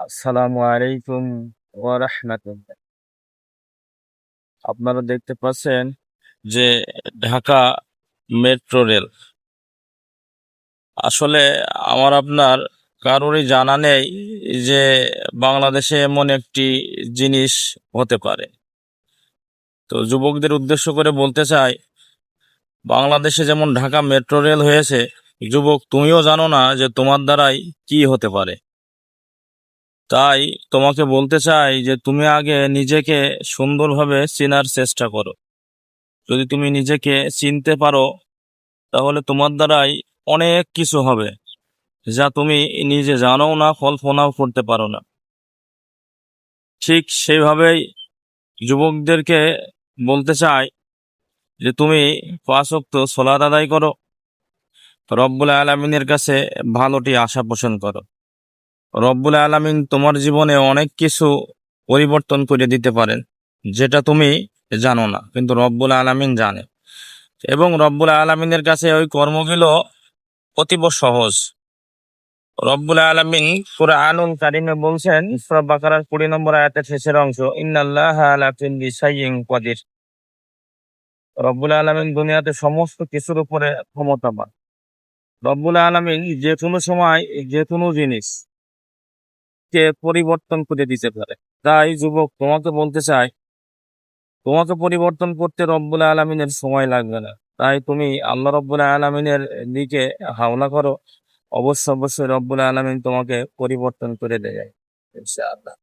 আসসালামু আলাইকুম ওয়া রাহমাতুল্লাহ। আপনারা দেখতে পাচ্ছেন যে ঢাকা মেট্রো রেল আসলে আমার আপনার কারোরই জানা নেই যে বাংলাদেশে এমন একটি জিনিস হতে পারে। তো যুবকদের উদ্দেশ্য করে বলতে চাই, বাংলাদেশে যেমন ঢাকা মেট্রো রেল হয়েছে, যুবক তুমিও জানো না যে তোমার দ্বারাই কি হতে পারে। তাই তোমাকে বলতে চাই যে তুমি আগে নিজেকে সুন্দরভাবে চেনার চেষ্টা করো। যদি তুমি নিজেকে চিনতে পারো, তাহলে তোমার দ্বারাই অনেক কিছু হবে যা তুমি নিজে জানো না, কল্পনাও করতে পারো না। ঠিক সেইভাবেই যুবকদেরকে বলতে চাই যে তুমি 5 ওয়াক্ত সালাত আদায় করো, রব্বুল আলামিনের কাছে ভালোটি আশা পোষণ করো। রব্বুল আলামিন তোমার জীবনে অনেক কিছু পরিবর্তন করে দিতে পারেন, যেটা তুমি জানো না, কিন্তু রব্বুল আলামিন জানে। এবং রব্বুল আলামিনের কাছে ওই কর্মগুলো অতীব সহজ। রব্বুল আলামিন কুরআনুল কারীমে বলছেন, সূরা বাকারার 20 নম্বর আয়াতের শেষের অংশ, ইন্নাল্লাহা আলা কুল্লি শাইইন কাদির। রব্বুল আলামিন দুনিয়াতে সমস্ত কিছুর উপরে ক্ষমতাবান। রব্বুল আলামিন যে কোনো সময় যে কোনো জিনিসকে পরিবর্তন করে দিতে পারে। তাই যুবক তোমাকে বলতে চাই, তোমাকে পরিবর্তন করতে রব্বুল আলামিনের সময় লাগবে না। তাই তুমি আল্লাহ রব্বুল আলামিনের দিকে হাওলা করো। অবশ্যই রব্বুল আলামিন তোমাকে পরিবর্তন করে দেয় ইনশাআল্লাহ।